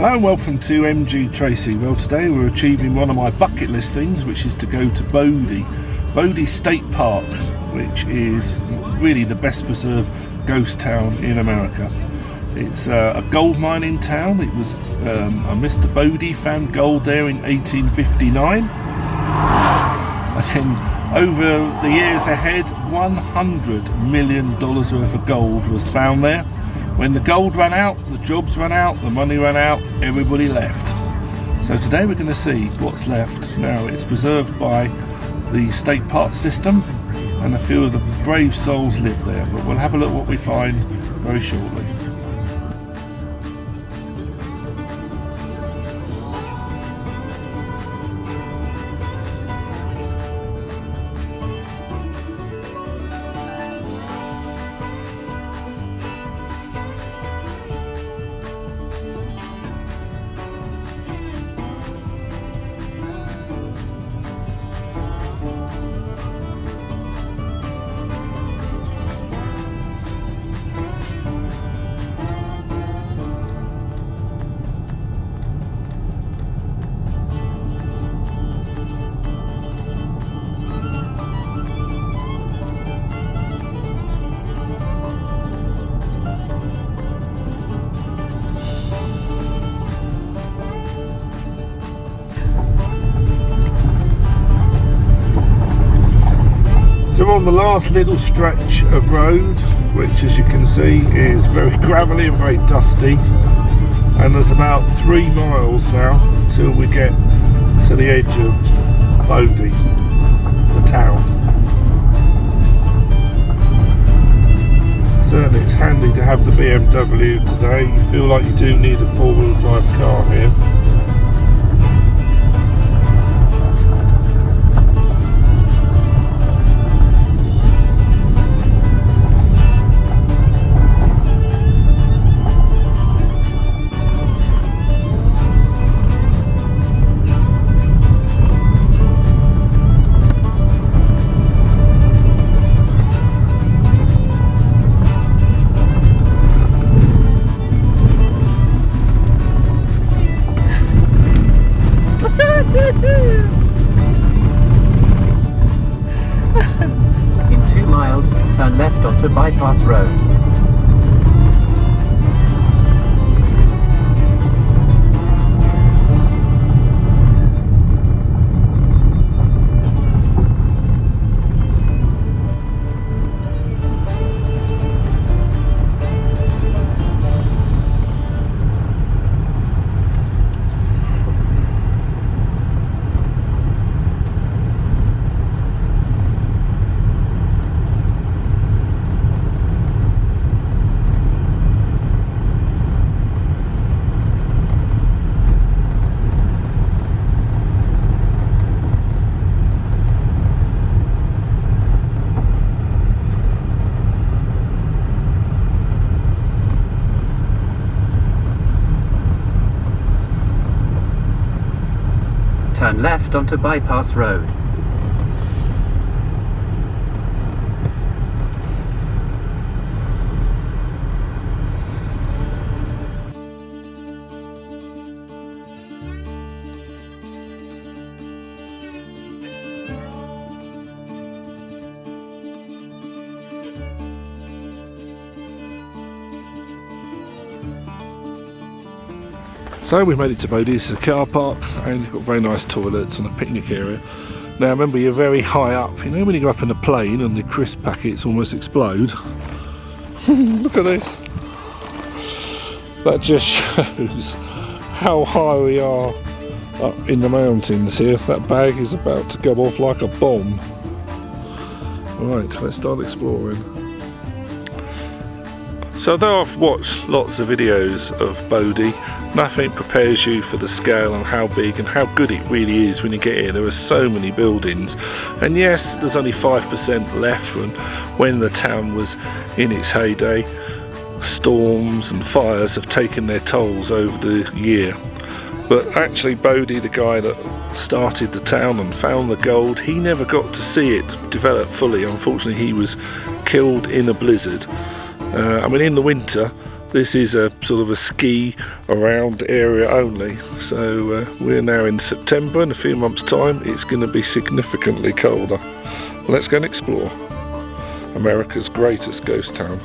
Hello and welcome to MGTracey. Well, today we're achieving one of my bucket list things, which is to go to Bodie State Park, which is really the best preserved ghost town in America. It's a gold mining town. It was a Mr. Bodie found gold there in 1859, and then over the years ahead, $100 million worth of gold was found there. When the gold ran out, the jobs ran out, the money ran out, everybody left. So today we're going to see what's left. Now, it's preserved by the state park system, and a few of the brave souls live there, but we'll have a look at what we find very shortly. So we're on the last little stretch of road, which as you can see is very gravelly and very dusty, and there's about 3 miles now till we get to the edge of Bodie, the town. Certainly it's handy to have the BMW today. You feel like you do need a 4-wheel drive car here. In 2 miles, turn left onto Bypass Road. Turn left onto Bypass Road. So we made it to Bodie. This is a car park, and you've got very nice toilets and a picnic area. Now remember, you're very high up. You know when you go up in a plane and the crisp packets almost explode? Look at this. That just shows how high we are up in the mountains here. That bag is about to go off like a bomb. Right, let's start exploring. So though I've watched lots of videos of Bodie, nothing prepares you for the scale and how big and how good it really is when you get here. There are so many buildings, and yes, there's only 5% left from when the town was in its heyday. Storms and fires have taken their tolls over the year. But actually Bodie, the guy that started the town and found the gold, he never got to see it develop fully. Unfortunately, he was killed in a blizzard. I mean, in the winter This is a sort of a ski around area only, so we're now in September. In a few months' time it's going to be significantly colder. Let's go and explore America's greatest ghost town.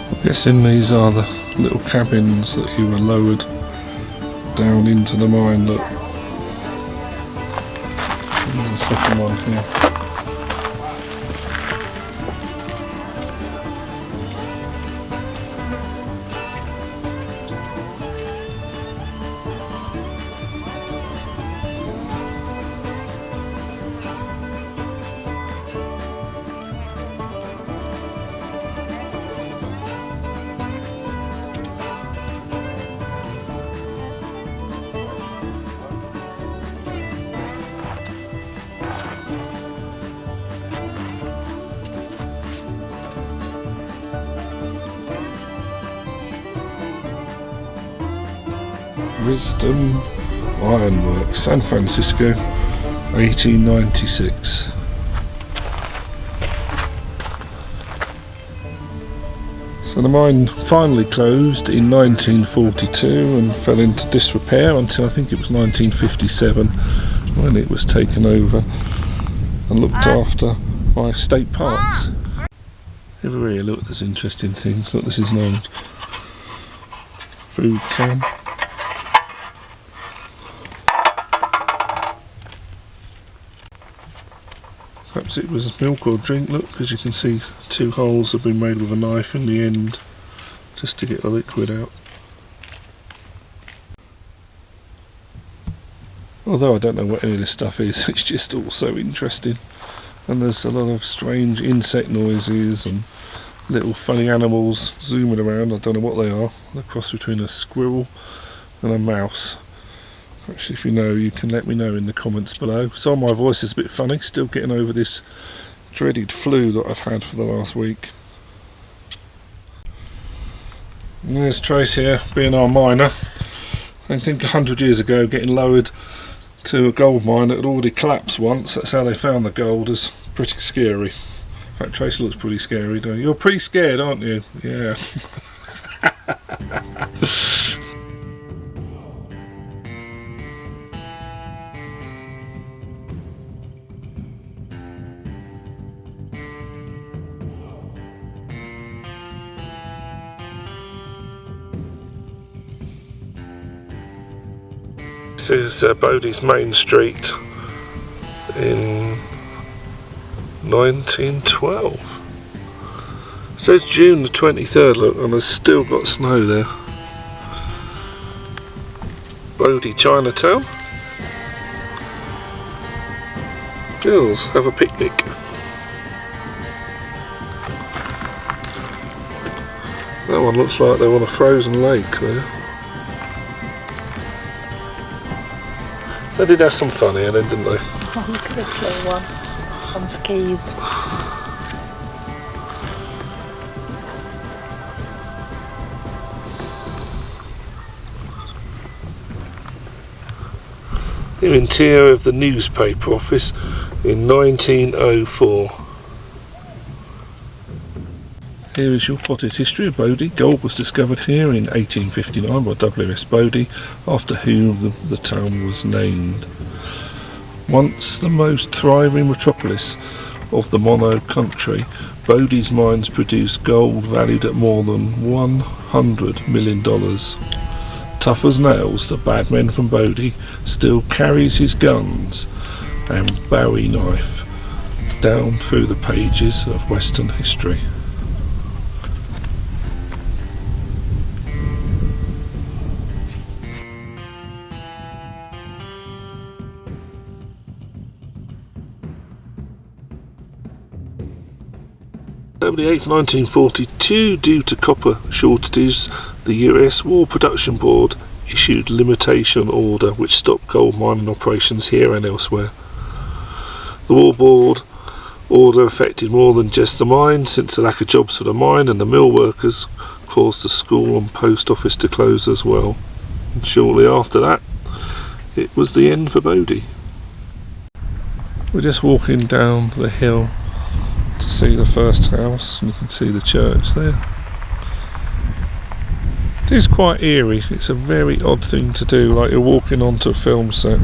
I'm guessing these are the little cabins that you were lowered down into the mine. Look, there's the second one here. Wisdom Ironworks, San Francisco, 1896. So the mine finally closed in 1942 and fell into disrepair until I think it was 1957 when it was taken over and looked after by state parks. Everywhere you look there's interesting things. Look, this is an old food can. Perhaps it was milk or drink, look, because you can see two holes have been made with a knife in the end just to get the liquid out. Although I don't know what any of this stuff is, it's just all so interesting. And there's a lot of strange insect noises and little funny animals zooming around. I don't know what they are. They're a cross between a squirrel and a mouse. Actually, if you know, you can let me know in the comments below. So my voice is a bit funny, still getting over this dreaded flu that I've had for the last week. And there's Trace here, being our miner. I think 100 years ago, getting lowered to a gold mine that had already collapsed once. That's how they found the gold. Is pretty scary. In fact, Trace looks pretty scary, don't you? You're pretty scared, aren't you? Yeah. This is Bodie's main street in 1912. It says June the 23rd, look, and there's still got snow there. Bodie Chinatown. Girls have a picnic. That one looks like they're on a frozen lake there. They did have some fun here then, didn't they? Oh, look at this little one on skis. The interior of the newspaper office in 1904. Here is your potted history of Bodie. Gold was discovered here in 1859 by W.S. Bodie, after whom the town was named. Once the most thriving metropolis of the Mono country, Bodie's mines produced gold valued at more than $100 million. Tough as nails, the bad man from Bodie still carries his guns and Bowie knife down through the pages of Western history. October the 8th, 1942, due to copper shortages, the US War Production Board issued limitation order which stopped gold mining operations here and elsewhere. The War Board order affected more than just the mine, since the lack of jobs for the mine and the mill workers caused the school and post office to close as well. And shortly after that, it was the end for Bodie. We're just walking down the hill to see the first house, and you can see the church there. It is quite eerie. It's a very odd thing to do, like you're walking onto a film set.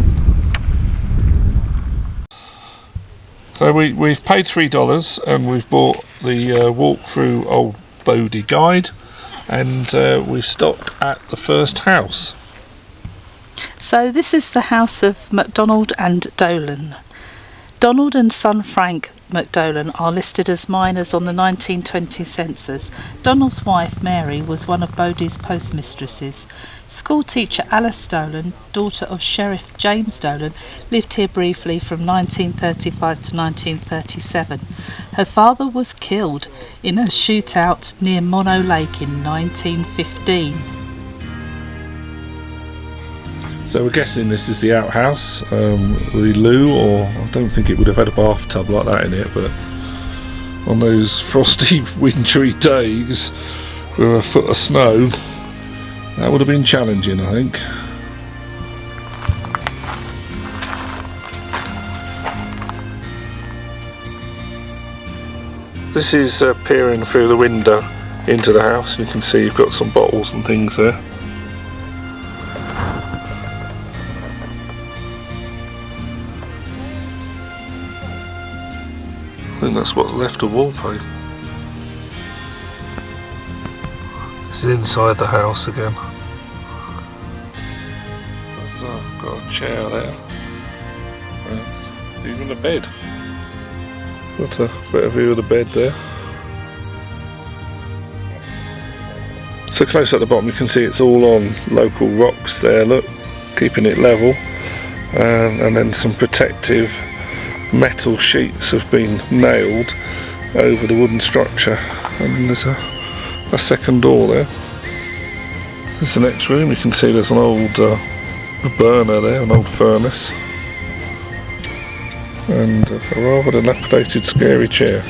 So we've paid $3 and we've bought the walk through Old Bodie guide, and we've stopped at the first house. So this is the house of MacDonald and Dolan. Donald and son Frank McDolan are listed as miners on the 1920 census. Donald's wife Mary was one of Bodie's postmistresses. School teacher Alice Dolan, daughter of Sheriff James Dolan, lived here briefly from 1935 to 1937. Her father was killed in a shootout near Mono Lake in 1915. So we're guessing this is the outhouse, the loo, or I don't think it would have had a bathtub like that in it, but on those frosty wintry days with a foot of snow, that would have been challenging, I think. This is peering through the window into the house. You can see you've got some bottles and things there. I think that's what's left of wallpaper. This is inside the house again. I've got a chair there. And even a bed. Got a better view of the bed there. So close at the bottom you can see it's all on local rocks there, look, keeping it level. And then some protective metal sheets have been nailed over the wooden structure, and there's a second door there. This is the next room. You can see there's an old burner there, an old furnace, and a rather dilapidated scary chair.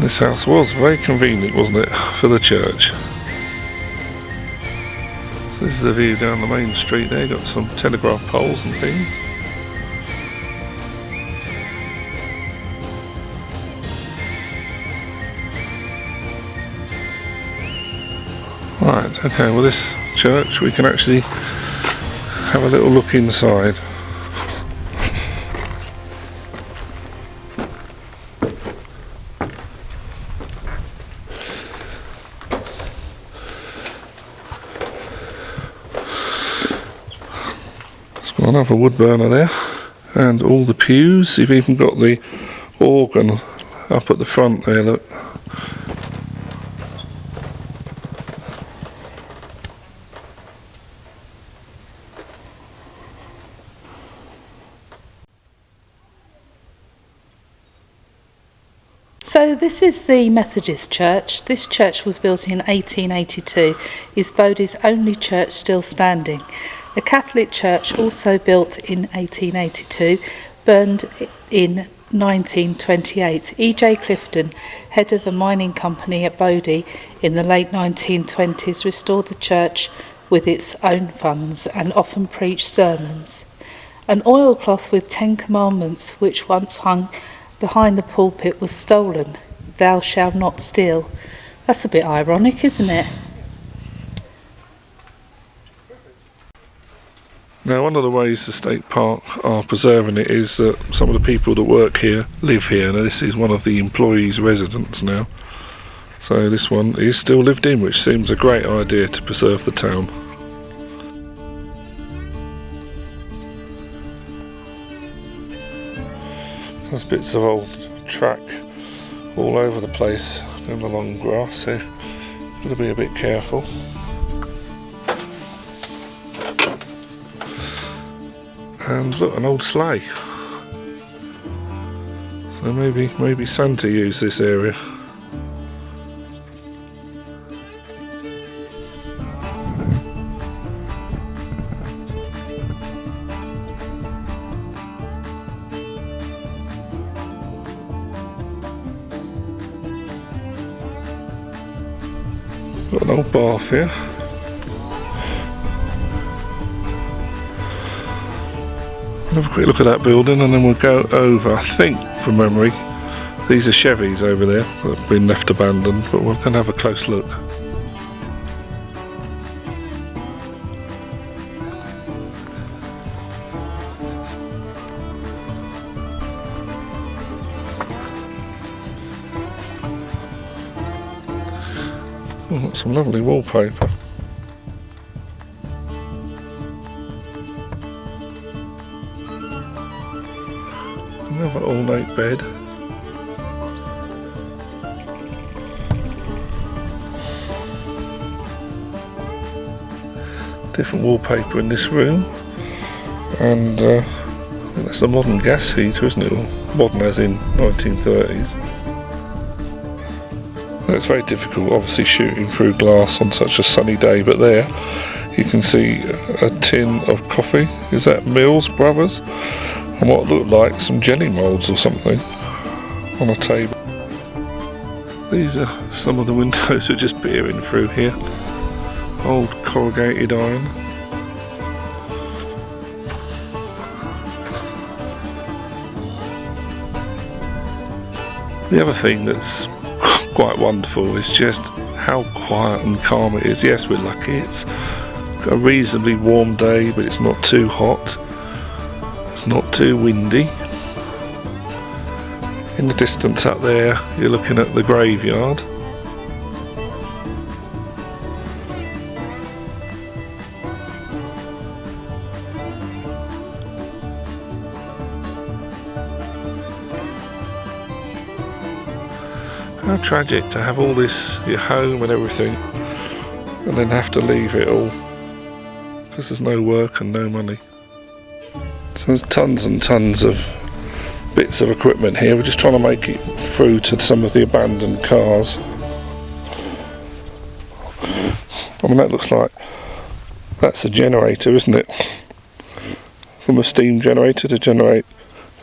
This house was very convenient, wasn't it, for the church. So this is the view down the main street there. Got some telegraph poles and things. Right, okay, well this church we can actually have a little look inside. It's got another wood burner there, and all the pews. You've even got the organ up at the front there, look. So this is the Methodist church. This church was built in 1882, is Bodie's only church still standing. A Catholic church also built in 1882, burned in 1928. E.J. Clifton, head of a mining company at Bodie in the late 1920s, restored the church with its own funds and often preached sermons. An oilcloth with 10 commandments, which once hung behind the pulpit, was stolen. Thou shalt not steal. That's a bit ironic, isn't it? Now, one of the ways the state park are preserving it is that some of the people that work here live here. Now, this is one of the employees' residence now. So this one is still lived in, which seems a great idea to preserve the town. There's bits of old track all over the place in the long grass, so you've got to be a bit careful. And look, an old sleigh. So maybe Santa used this area. Got an old bath here. Have a quick look at that building and then we'll go over, I think from memory, these are Chevys over there that have been left abandoned, but we're going to have a close look. Oh, got some lovely wallpaper. Another ornate bed. Different wallpaper in this room, and I think that's a modern gas heater, isn't it? Or modern as in 1930s. It's very difficult, obviously, shooting through glass on such a sunny day, but there you can see a tin of coffee. Is that Mills Brothers? And what looked like some jelly moulds or something on a table. These are some of the windows that are just peering through here. Old corrugated iron. The other thing that's quite wonderful is just how quiet and calm it is. Yes, we're lucky, it's a reasonably warm day, but it's not too hot. It's not too windy. In the distance up there, you're looking at the graveyard. How tragic to have all this, your home and everything, and then have to leave it all because there's no work and no money. So there's tons and tons of bits of equipment here. We're just trying to make it through to some of the abandoned cars. I mean, that looks like that's a generator, isn't it? From a steam generator to generate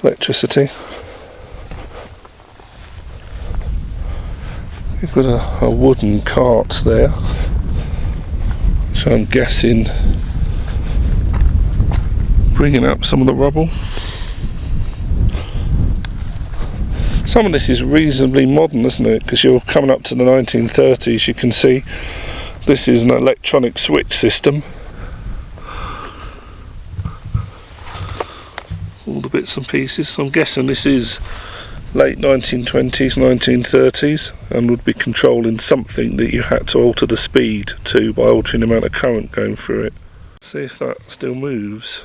electricity. You've got a wooden cart there, so I'm guessing bringing up some of the rubble. Some of this is reasonably modern, isn't it? Because you're coming up to the 1930s, you can see this is an electronic switch system. All the bits and pieces, so I'm guessing this is late 1920s, 1930s, and would be controlling something that you had to alter the speed to by altering the amount of current going through it. See if that still moves.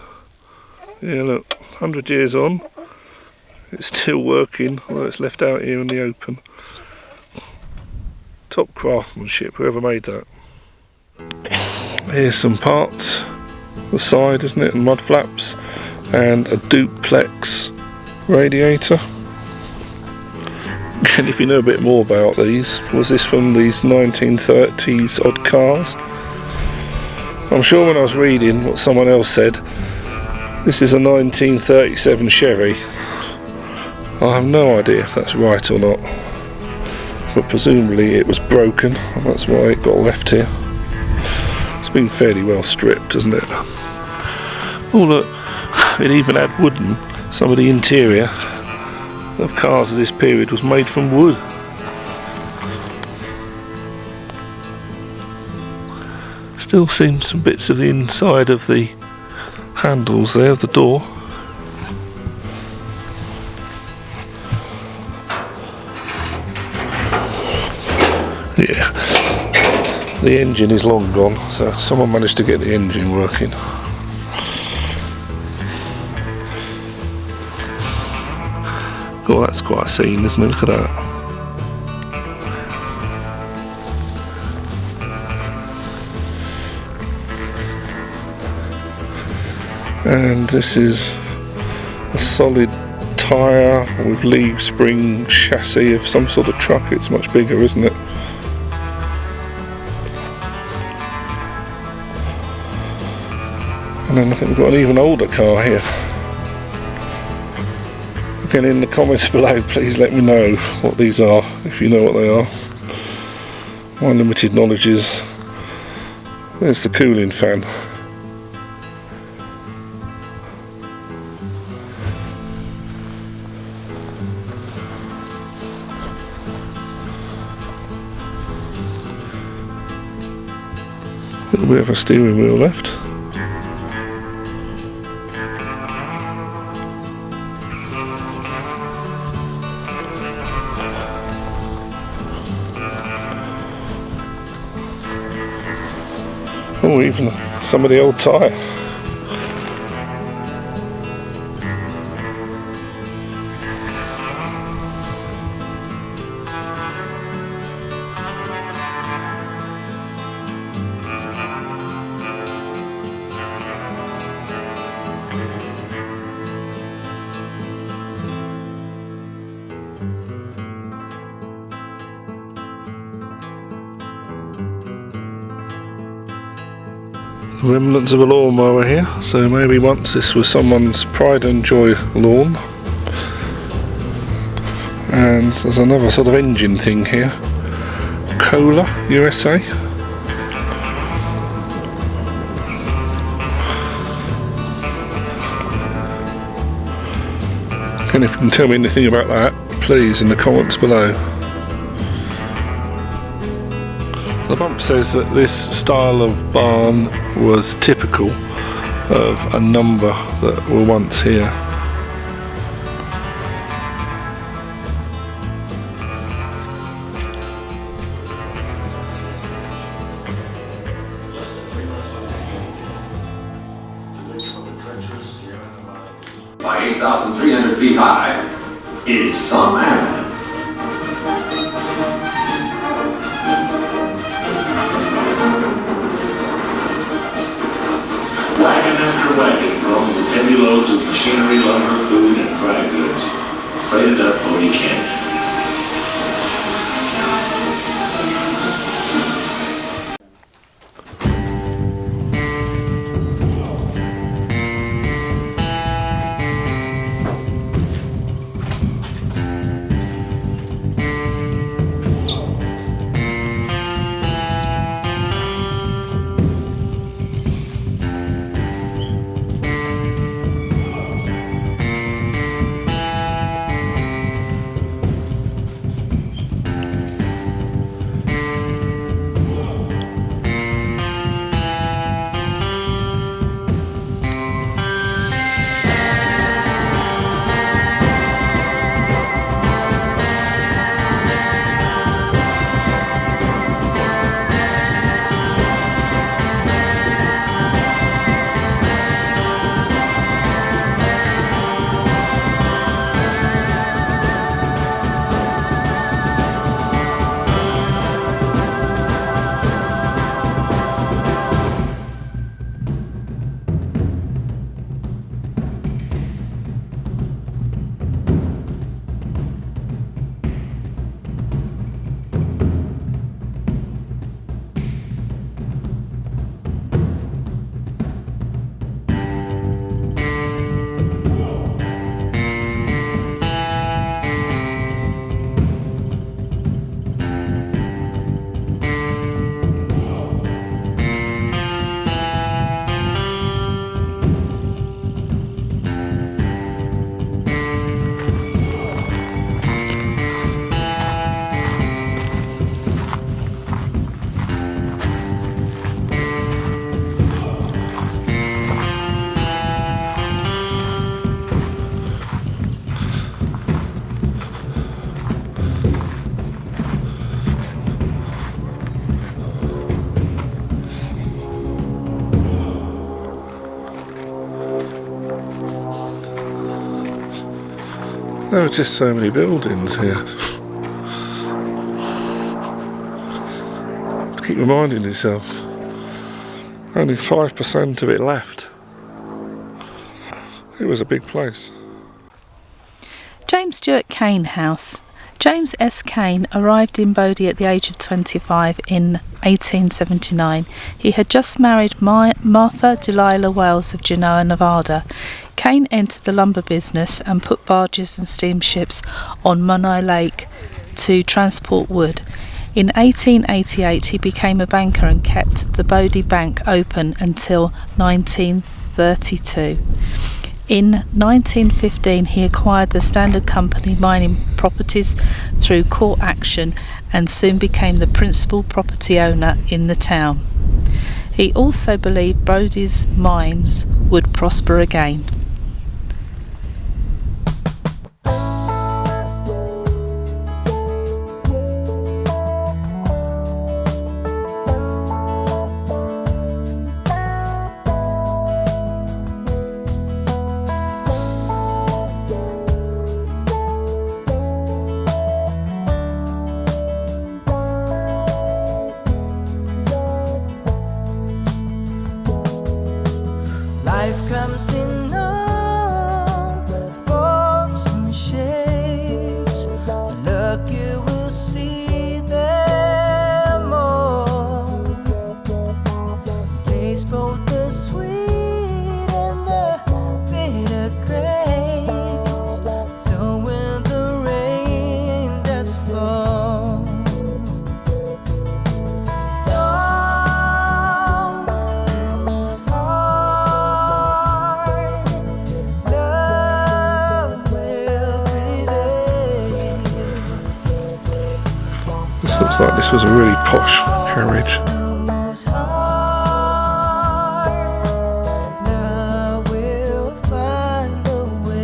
Yeah, look, 100 years on, it's still working, although it's left out here in the open. Top craftsmanship, whoever made that. Here's some parts, the side, isn't it, and mud flaps, and a duplex radiator. And if you know a bit more about these, was this from these 1930s odd cars? I'm sure when I was reading what someone else said, this is a 1937 Chevy. I have no idea if that's right or not, but presumably it was broken and that's why it got left here. It's been fairly well stripped, hasn't it? Oh look, it even had wooden. Some of the interior of cars of this period was made from wood. Still seems some bits of the inside of the handles there, of the door. Yeah, the engine is long gone, so someone managed to get the engine working. Oh, that's quite a scene, isn't it? Look at that. And this is a solid tyre with leaf spring chassis of some sort of truck. It's much bigger, isn't it? And then I think we've got an even older car here. Again, in the comments below, please let me know what these are, if you know what they are. My limited knowledge is there's the cooling fan. A little bit of a steering wheel left. Oh, even some of the old tyre. Remnants of a lawnmower here, so maybe once this was someone's pride and joy lawn. And there's another sort of engine thing here. Cola, USA. And if you can tell me anything about that, please in the comments below. The bump says that this style of barn was typical of a number that were once here. By 8,300 feet high, it is some animal. Wagon after wagon rolls with heavy loads of machinery, lumber, food, and dry goods, freighted up Bodie Canyon. There are just so many buildings here. Keep reminding yourself, only 5% of it left. It was a big place. James Stuart Kane House. James S. Kane arrived in Bodie at the age of 25 in 1879. He had just married Martha Delilah Wells of Genoa, Nevada. Kane entered the lumber business and put barges and steamships on Munai Lake to transport wood. In 1888 he became a banker and kept the Bodie Bank open until 1932. In 1915 he acquired the Standard Company mining properties through court action and soon became the principal property owner in the town. He also believed Bodie's mines would prosper again. Life comes in all forms and shapes. Look, you will see them all. Taste both the sweet and the bitter grapes. So when the rain does fall, don't lose heart. Love will prevail. This looks like this was a really posh carriage. Lose heart. Love will find a way.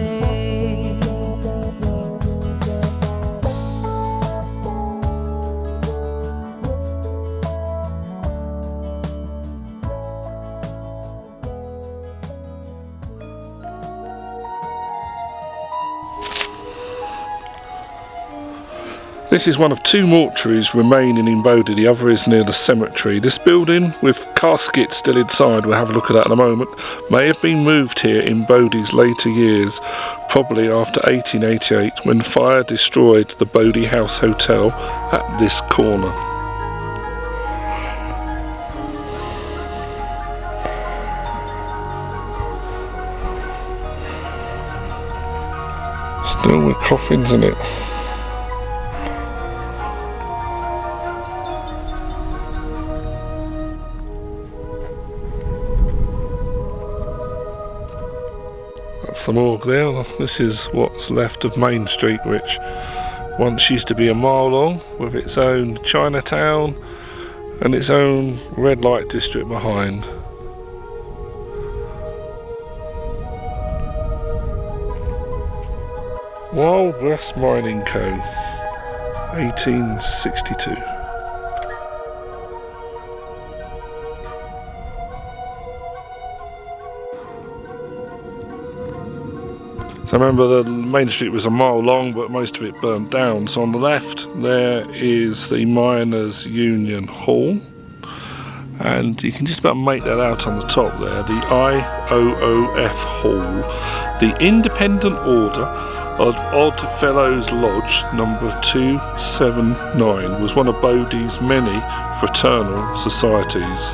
This is one of two mortuaries remaining in Bodie. The other is near the cemetery. This building, with caskets still inside, we'll have a look at that in a moment, may have been moved here in Bodie's later years, probably after 1888, when fire destroyed the Bodie House Hotel at this corner. Still with coffins in it. That's the morgue there. This is what's left of Main Street, which once used to be a mile long, with its own Chinatown and its own red light district behind. Wild West Mining Co. 1862. So remember, the Main Street was a mile long, but most of it burnt down. So on the left there is the Miners' Union Hall, and you can just about make that out on the top there, the IOOF Hall. The Independent Order of Odd Fellows Lodge number 279 was one of Bodie's many fraternal societies.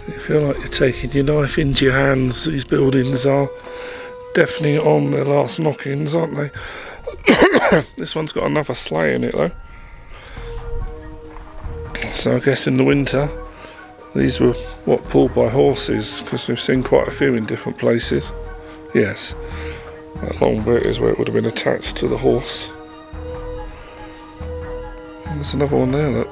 You feel like you're taking your knife into your hands. These buildings are definitely on their last knockings, aren't they? This one's got another sleigh in it though. So I guess in the winter these were pulled by horses, because we've seen quite a few in different places. Yes, that long bit is where it would have been attached to the horse. And there's another one there, look.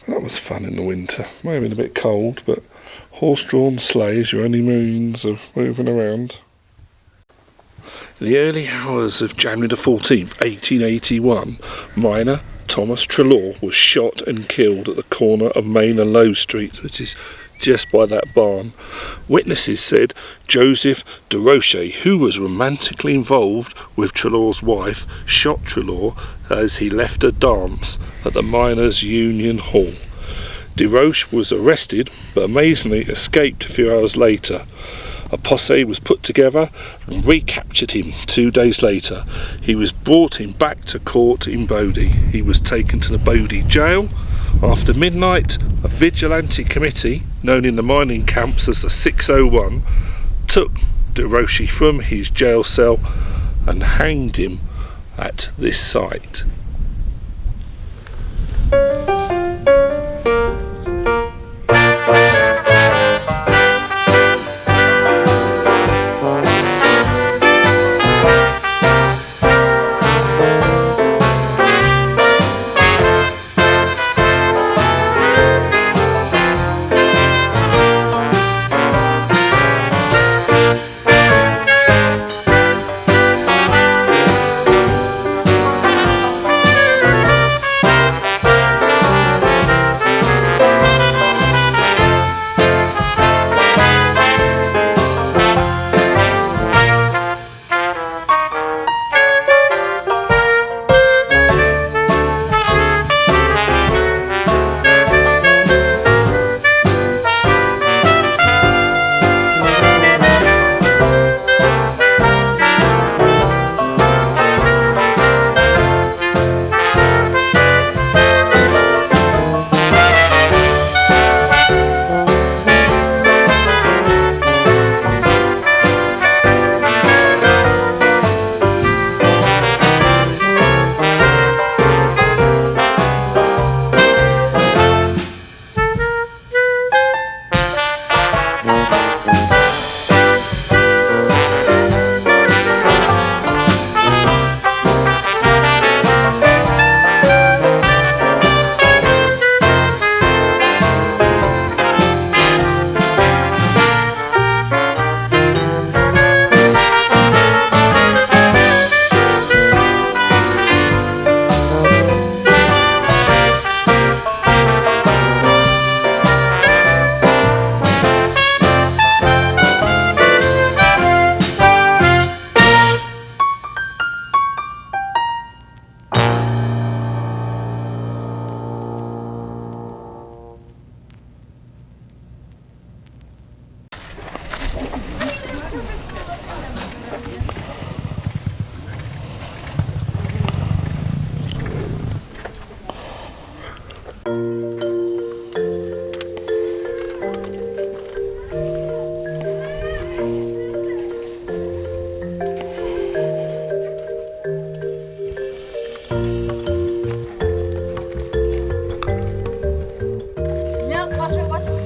That was fun in the winter. May have been a bit cold, but horse-drawn sleighs, your only means of moving around. In the early hours of January the 14th, 1881, miner Thomas Trelaw was shot and killed at the corner of Main and Low Street, which is just by that barn. Witnesses said Joseph de Roche, who was romantically involved with Trelaw's wife, shot Trelaw as he left a dance at the Miners' Union Hall. De Roche was arrested but amazingly escaped a few hours later. A posse was put together and recaptured him 2 days later. He was brought in back to court in Bodie. He was taken to the Bodie jail. After midnight, a vigilante committee, known in the mining camps as the 601, took de Roche from his jail cell and hanged him at this site.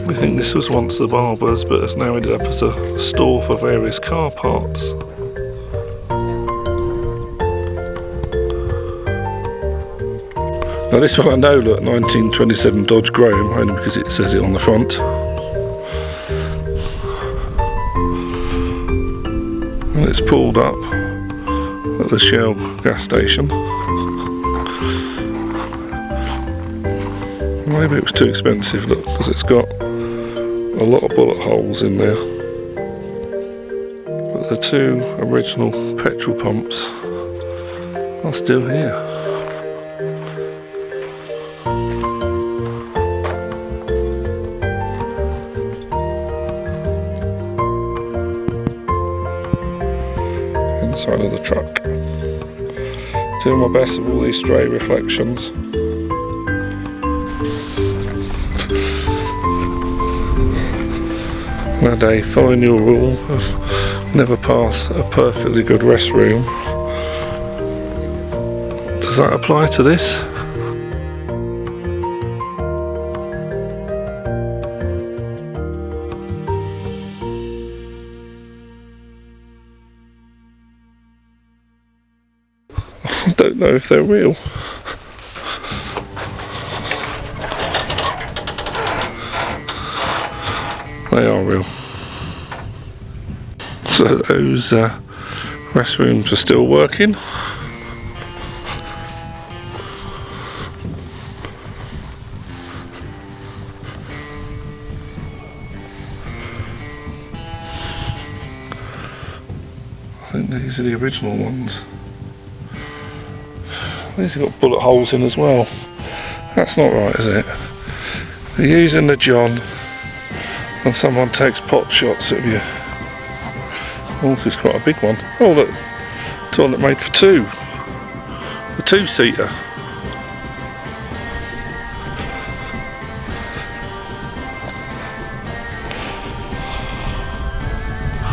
We think this was once the barber's, but has now ended up as a store for various car parts. Now this one I know, look, 1927 Dodge Graham, only because it says it on the front. And it's pulled up at the Shell gas station. Maybe it was too expensive, look, because it's got a lot of bullet holes in there. But the two original petrol pumps are still here. Inside of the truck. Doing my best with all these stray reflections. Nowadays, following your rule of never pass a perfectly good restroom, does that apply to this? I don't know if they're real. They are real. So those Restrooms are still working. I think these are the original ones. These have got bullet holes in as well. That's not right, is it? They're using the John and someone takes pot shots at you. Oh, this is quite a big one. Oh look, toilet made for two. A two-seater.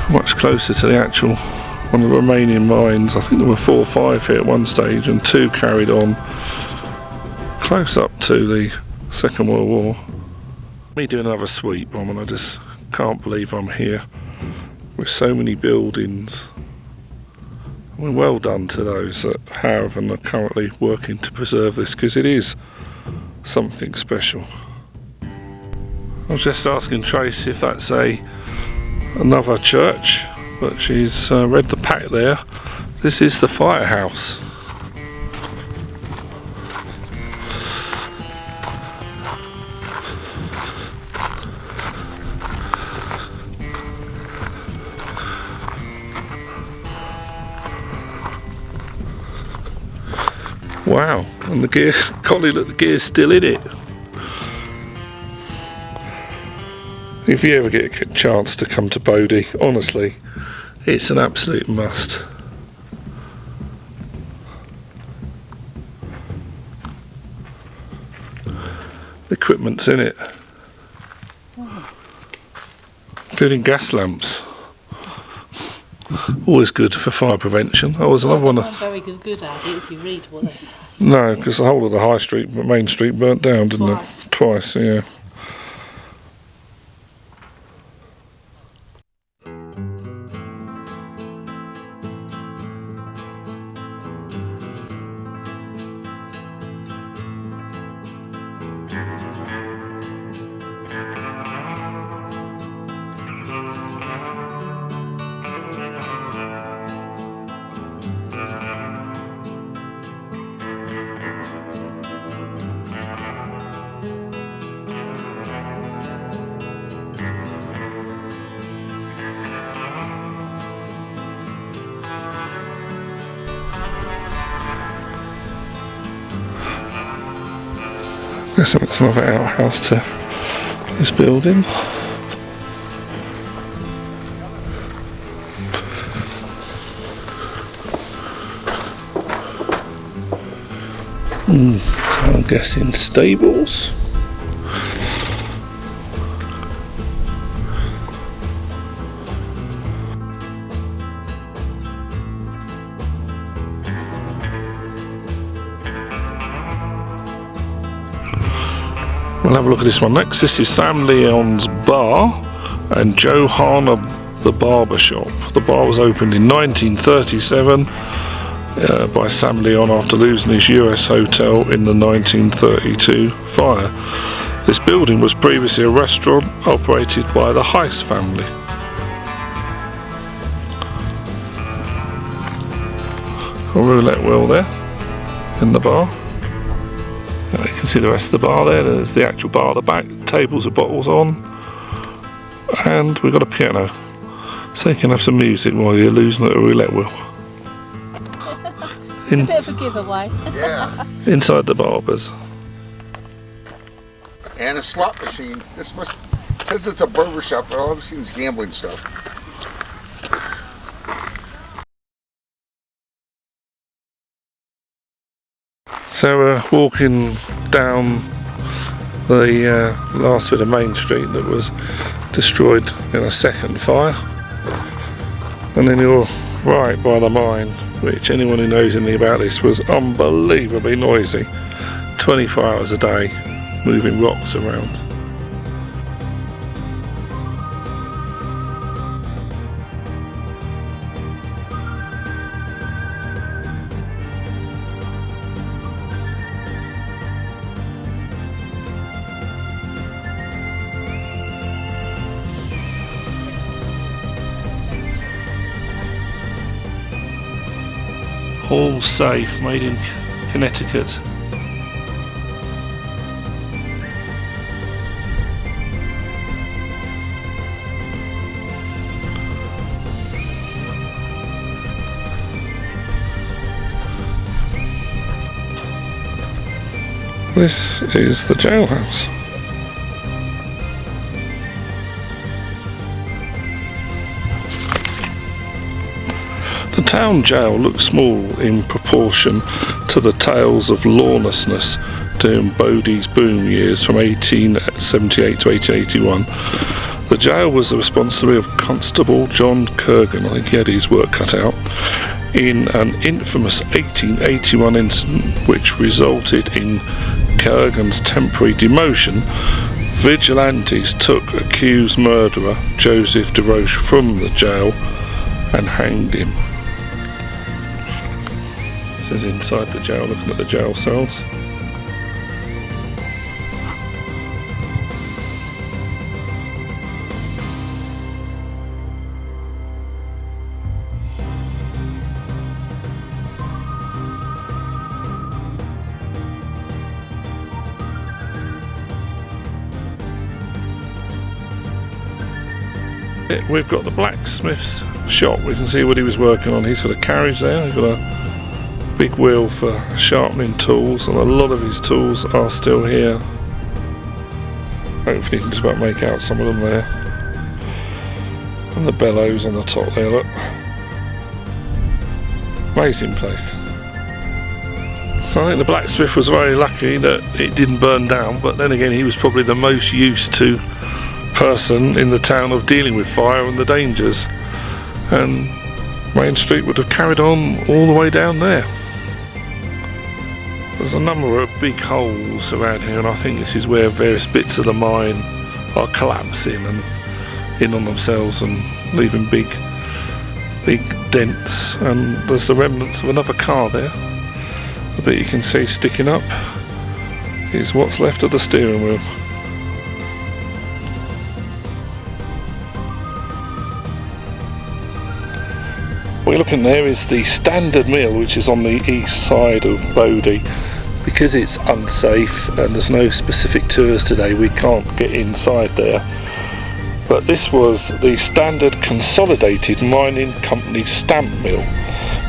Much closer to the actual one of the remaining mines. I think there were 4 or 5 here at one stage and 2 carried on close up to the Second World War. Me doing another sweep, I mean, I just can't believe I'm here with so many buildings. I mean, well done to those that have and are currently working to preserve this, because it is something special. I was just asking Trace if that's another church, but she's read the pack there. This is the firehouse. Wow, and the gear, golly, look, the gear's still in it. If you ever get a chance to come to Bodie, honestly, it's an absolute must. The equipment's in it, including gas lamps. Always good for fire prevention. Oh, there's another one. I'm very good at it if you read what they say. No, because the whole of the high street, main street, burnt down, didn't it? Twice, yeah. Guess that's another outhouse to this building. I'm guessing stables. We'll have a look at this one next. This is Sam Leon's bar and Johanna the barber shop. The bar was opened in 1937 by Sam Leon after losing his US hotel in the 1932 fire. This building was previously a restaurant operated by the Heiss family. A roulette wheel there in the bar. You can see the rest of the bar there. There's the actual bar at the back, tables with bottles on, and we've got a piano, so you can have some music while you're losing at a roulette wheel. It's a bit of a giveaway. Yeah, Inside the barbers. and a slot machine. This must, since it's a barber shop, but all I've seen is gambling stuff. So we're walking down the last bit of Main Street that was destroyed in a second fire, and then you're right by the mine, which anyone who knows anything about this was unbelievably noisy, 24 hours a day, moving rocks around. All safe, made in Connecticut. This is the jailhouse. The town jail looks small in proportion to the tales of lawlessness during Bodie's boom years from 1878 to 1881. The jail was the responsibility of Constable John Kurgan, I think he had his work cut out, in an infamous 1881 incident which resulted in Kurgan's temporary demotion. Vigilantes took accused murderer Joseph DeRoche from the jail and hanged him. This is inside the jail, looking at the jail cells. We've got the blacksmith's shop. We can see what he was working on. He's got a carriage there, he's got a big wheel for sharpening tools, and a lot of his tools are still here. Hopefully you can just about make out some of them there. And the bellows on the top there, look. Amazing place. So I think the blacksmith was very lucky that it didn't burn down, but then again he was probably the most used to person in the town of dealing with fire and the dangers, and Main Street would have carried on all the way down there. There's a number of big holes around here, and I think this is where various bits of the mine are collapsing and in on themselves and leaving big dents. And there's the remnants of another car there. The bit you can see sticking up is what's left of the steering wheel. What you're looking there is the Standard Mill, which is on the east side of Bodie. Because it's unsafe and there's no specific tours today, we can't get inside there. But this was the Standard Consolidated Mining Company stamp mill.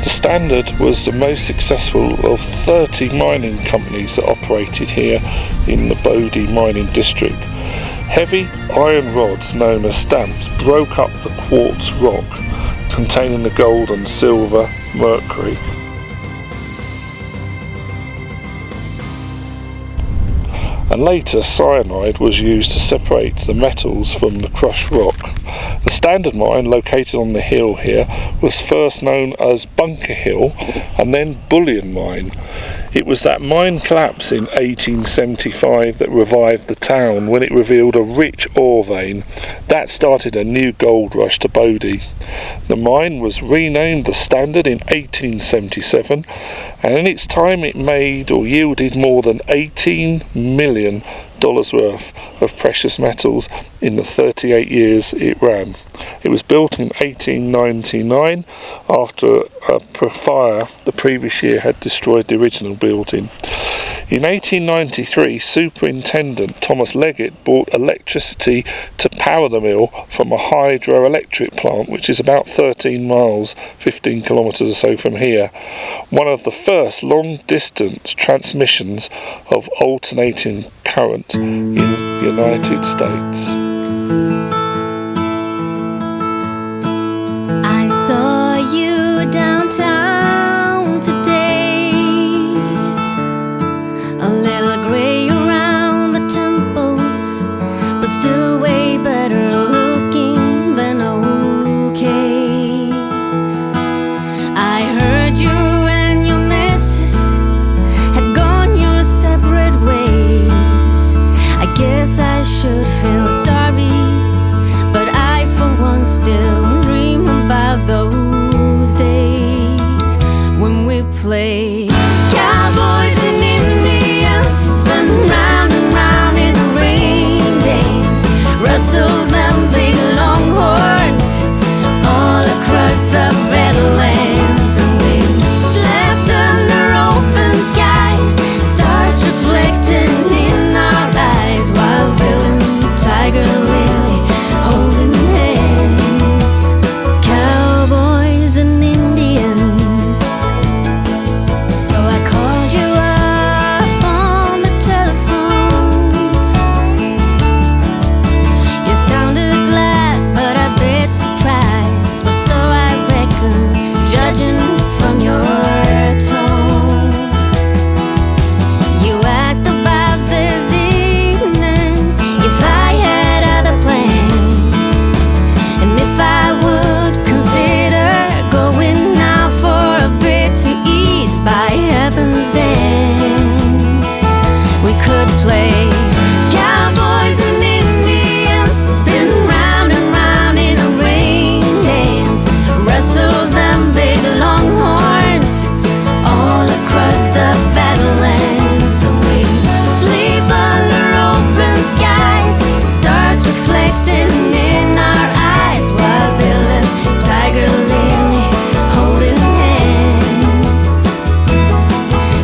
The Standard was the most successful of 30 mining companies that operated here in the Bodie mining district. Heavy iron rods known as stamps broke up the quartz rock containing the gold and silver, mercury. And later cyanide was used to separate the metals from the crushed rock. The Standard mine, located on the hill here, was first known as Bunker Hill and then Bullion Mine. It was that mine collapse in 1875 that revived the town when it revealed a rich ore vein. That started a new gold rush to Bodie. The mine was renamed the Standard in 1877, and in its time it made or yielded more than $18 million worth of precious metals in the 38 years it ran. It was built in 1899 after a fire the previous year had destroyed the original building. In 1893, Superintendent Thomas Leggett bought electricity to power the mill from a hydroelectric plant, which is about 13 miles, 15 kilometres or so from here. One of the first long-distance transmissions of alternating current in the United States. I saw you downtown today, a little grey around the temples, but still way better looking than okay. I heard you and your missus had gone your separate ways. I guess I should feel sorry, but I for one still dream about those days when we played cowboys and Indians, spun round and round in the rain days, rustled them big longhorns all across the Badlands, and we slept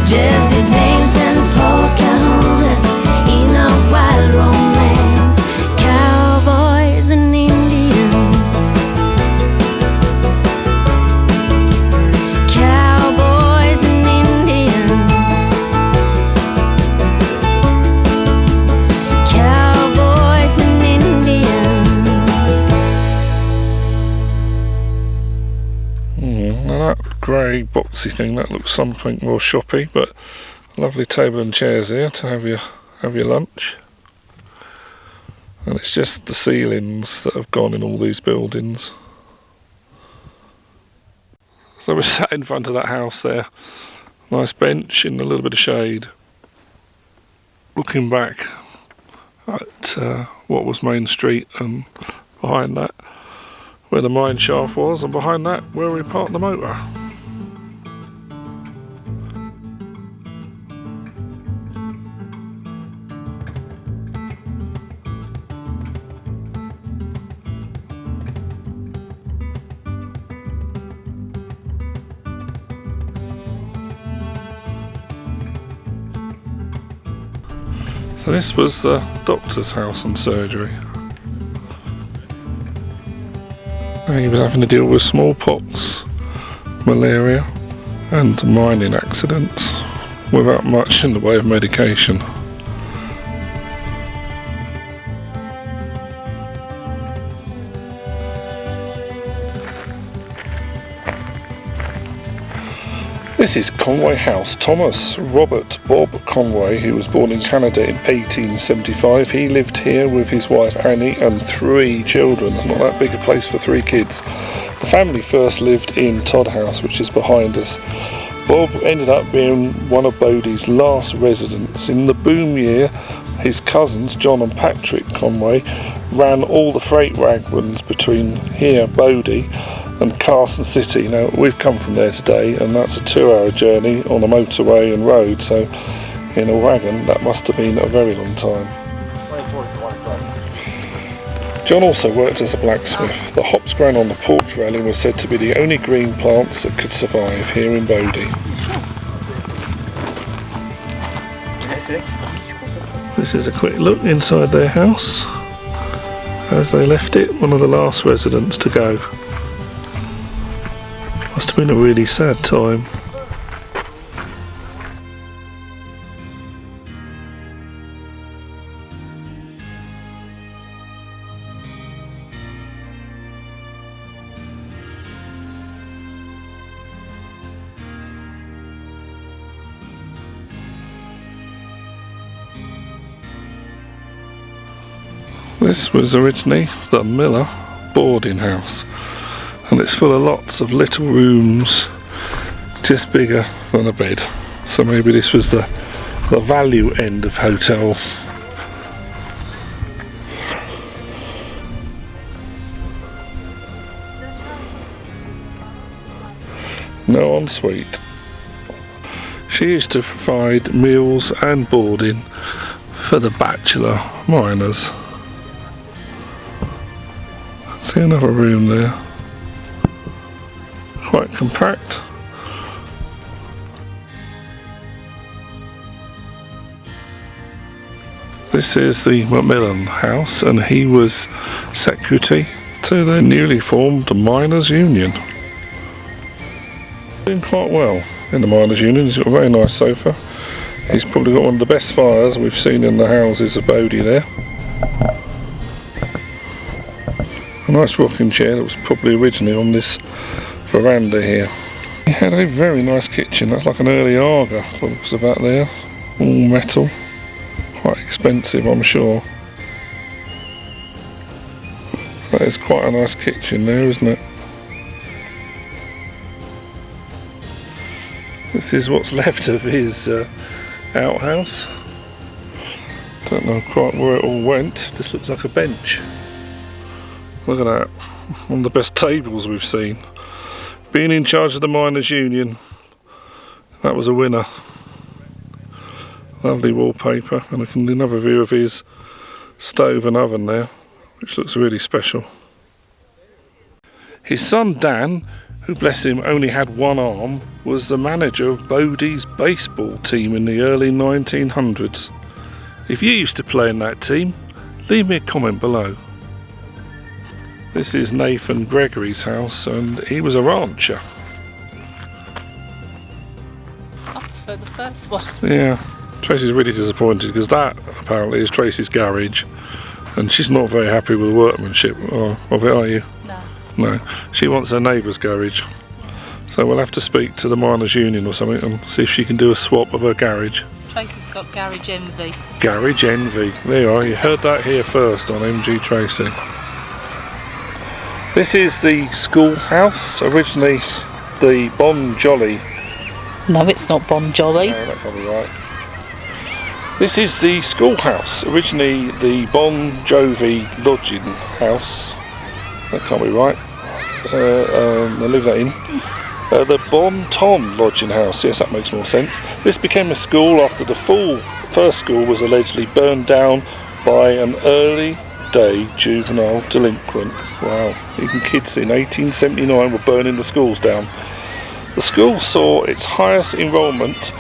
Jesse James and Pocahontas in a wild romance. Cowboys and Indians. Cowboys and Indians. Cowboys and Indians. Now that grey boxy thing, that looks something more shoppy, but lovely table and chairs here to have your lunch. And it's just the ceilings that have gone in all these buildings. So we're sat in front of that house there, nice bench in a little bit of shade, looking back at what was Main Street, and behind that where the mine shaft was, and behind that where we parked the motor. So this was the doctor's house and surgery. He was having to deal with smallpox, malaria and mining accidents without much in the way of medication. This is Conway House. Thomas Robert Bob Conway, who was born in Canada in 1875. He lived here with his wife Annie and 3 children. It's not that big a place for 3 kids. The family first lived in Todd House, which is behind us. Bob ended up being one of Bodie's last residents. In the boom year, his cousins John and Patrick Conway ran all the freight wagons between here, Bodie, and Carson City. Now we've come from there today, and that's a 2-hour journey on a motorway and road, so in a wagon that must have been a very long time. John also worked as a blacksmith. The hops grown on the porch railing were said to be the only green plants that could survive here in Bodie. This is a quick look inside their house as they left it, one of the last residents to go. Must have been a really sad time. This was originally the Miller boarding house, and it's full of lots of little rooms just bigger than a bed. So maybe this was the value end of hotel. No ensuite. She used to provide meals and boarding for the bachelor miners. See another room there. Quite compact. This is the Macmillan house, and he was secretary to the newly formed Miners' Union. Doing quite well in the Miners' Union. He's got a very nice sofa. He's probably got one of the best fires we've seen in the houses of Bodie there. A nice rocking chair that was probably originally on this veranda here. He had a very nice kitchen. That's like an early Aga because of that there. All metal. Quite expensive, I'm sure. That is quite a nice kitchen there, isn't it? This is what's left of his outhouse. Don't know quite where it all went. This looks like a bench. Look at that. One of the best tables we've seen. Being in charge of the Miners' Union, that was a winner. Lovely wallpaper, and another view of his stove and oven there, which looks really special. His son Dan, who, bless him, only had one arm, was the manager of Bodie's baseball team in the early 1900s. If you used to play in that team, leave me a comment below. This is Nathan Gregory's house, and he was a rancher. I prefer the first one. Yeah, Tracy's really disappointed because that apparently is Tracy's garage, and she's not very happy with the workmanship of it, are you? No. No, she wants her neighbour's garage. So we'll have to speak to the Miners' Union or something and see if she can do a swap of her garage. Tracy's got garage envy. Garage envy. There you are, you heard that here first on MGTracey. This is the schoolhouse, originally the Bon Jolly. No, it's not Bon Jolly. No, that can't be right. This is the schoolhouse, originally the Bon Jovi lodging house. That can't be right. I'll leave that in. The Bon Ton lodging house, yes, that makes more sense. This became a school after the first school was allegedly burned down by an early day juvenile delinquent. Wow, even kids in 1879 were burning the schools down. The school saw its highest enrolment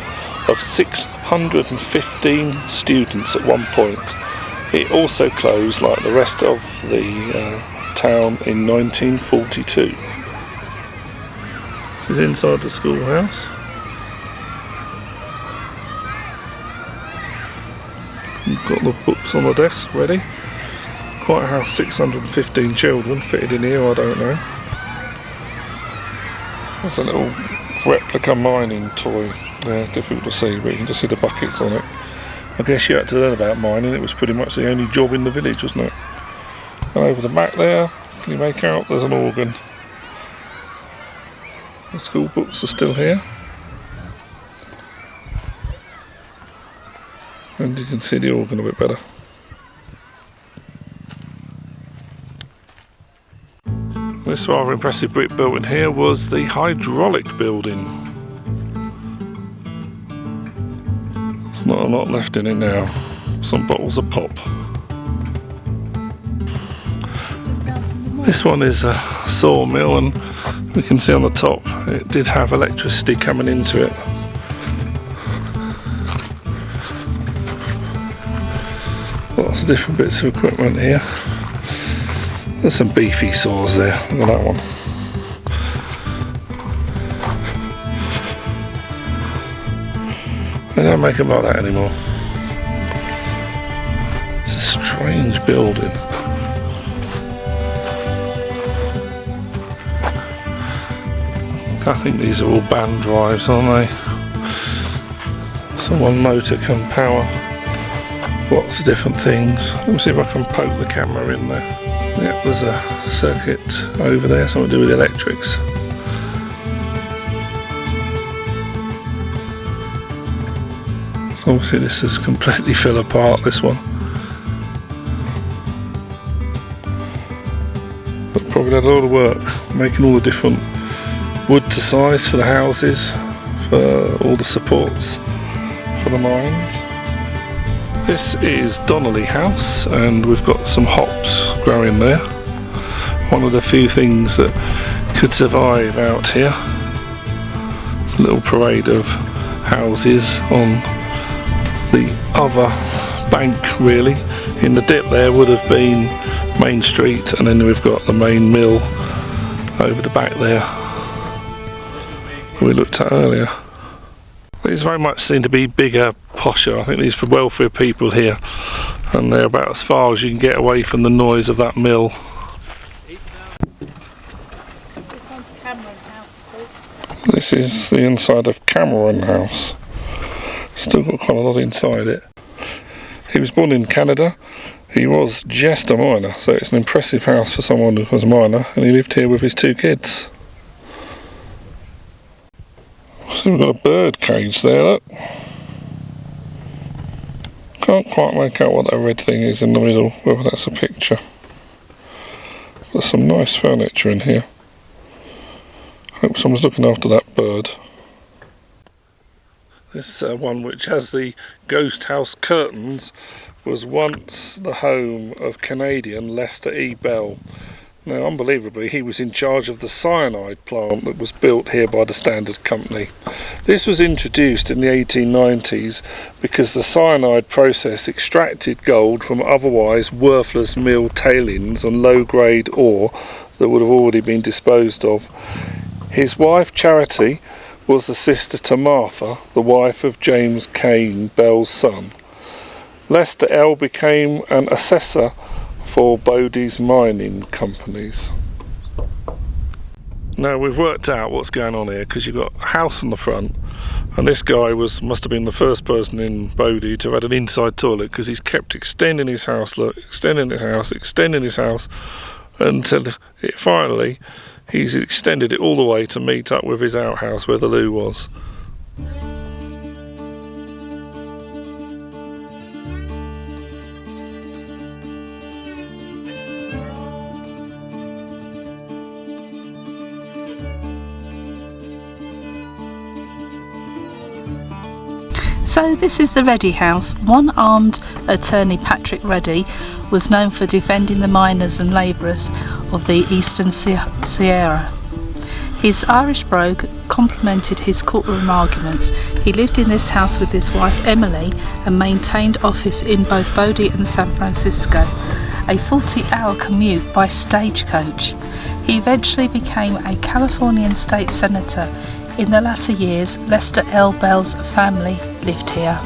of 615 students at one point. It also closed like the rest of the town in 1942. This is inside the schoolhouse. You've got the books on the desk ready. Quite how 615 children fitted in here, I don't know. There's a little replica mining toy there, difficult to see, but you can just see the buckets on it. I guess you had to learn about mining, it was pretty much the only job in the village, wasn't it? And over the back there, can you make out there's an organ? The school books are still here. And you can see the organ a bit better. This rather impressive brick building here was the hydraulic building. There's not a lot left in it now. Some bottles of pop. This one is a sawmill, and we can see on the top it did have electricity coming into it. Lots of different bits of equipment here. There's some beefy saws there, look at that one. They don't make them like that anymore. It's a strange building. I think these are all band drives, aren't they? So one motor can power lots of different things. Let me see if I can poke the camera in there. Yep, there's a circuit over there, something to do with electrics. So obviously this has completely fell apart, this one. But probably had a lot of work, making all the different wood to size for the houses, for all the supports for the mines. This is Donnelly House, and we've got some hops growing there. One of the few things that could survive out here. A little parade of houses on the other bank, really. In the dip there would have been Main Street, and then we've got the main mill over the back there we looked at earlier. These very much seem to be bigger, posher. I think these are welfare people here, and they're about as far as you can get away from the noise of that mill. This one's Cameron House, Paul. This is the inside of Cameron House. Still got quite a lot inside it. He was born in Canada. He was just a miner, so it's an impressive house for someone who was a miner, and he lived here with his two kids. So we've got a bird cage there, look. Can't quite make out what that red thing is in the middle, whether that's a picture. There's some nice furniture in here. Hope someone's looking after that bird. This one, which has the ghost house curtains, was once the home of Canadian Lester E. Bell, Now, unbelievably, he was in charge of the cyanide plant that was built here by the Standard Company. This was introduced in the 1890s because the cyanide process extracted gold from otherwise worthless mill tailings and low-grade ore that would have already been disposed of. His wife, Charity, was the sister to Martha, the wife of James Cain Bell's son. Lester L. became an assessor for Bodie's mining companies. Now we've worked out what's going on here, because you've got a house on the front, and this guy must have been the first person in Bodie to have had an inside toilet, because he's kept extending his house, extending his house, until it finally, he's extended it all the way to meet up with his outhouse where the loo was. So this is the Reddy house. One-armed attorney Patrick Reddy was known for defending the miners and labourers of the Eastern Sierra. His Irish brogue complemented his courtroom arguments. He lived in this house with his wife Emily and maintained office in both Bodie and San Francisco, a 40-hour commute by stagecoach. He eventually became a Californian state senator. In the latter years, Lester L. Bell's family lived here.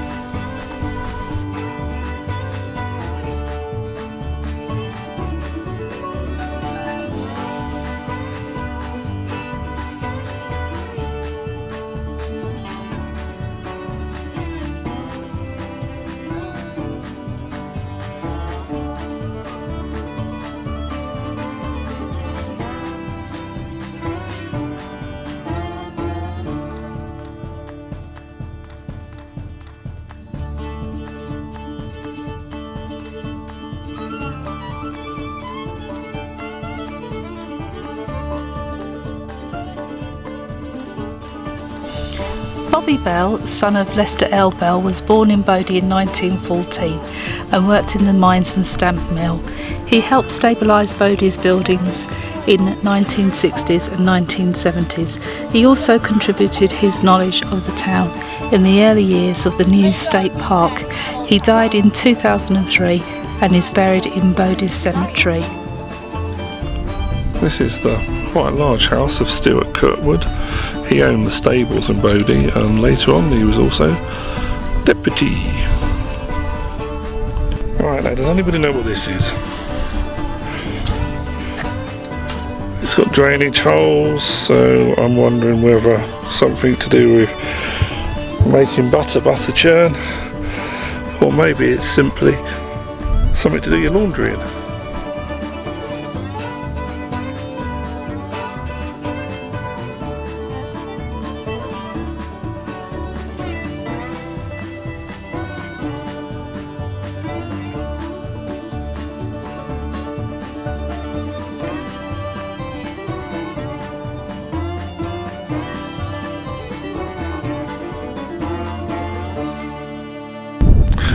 Bobby Bell, son of Lester L. Bell, was born in Bodie in 1914 and worked in the mines and stamp mill. He helped stabilise Bodie's buildings in 1960s and 1970s. He also contributed his knowledge of the town in the early years of the new state park. He died in 2003 and is buried in Bodie's cemetery. This is the quite large house of Stuart Kirkwood. He owned the stables in Bodie, and later on he was also deputy. Right, now does anybody know what this is? It's got drainage holes, so I'm wondering whether something to do with making butter churn, or maybe it's simply something to do your laundry in.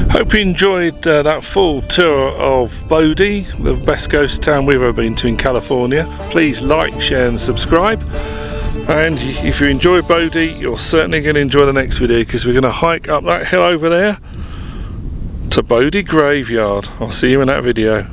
Hope you enjoyed that full tour of Bodie, the best ghost town we've ever been to in California. Please like, share and subscribe. And if you enjoy Bodie, you're certainly going to enjoy the next video, because we're going to hike up that hill over there to Bodie Graveyard. I'll see you in that video.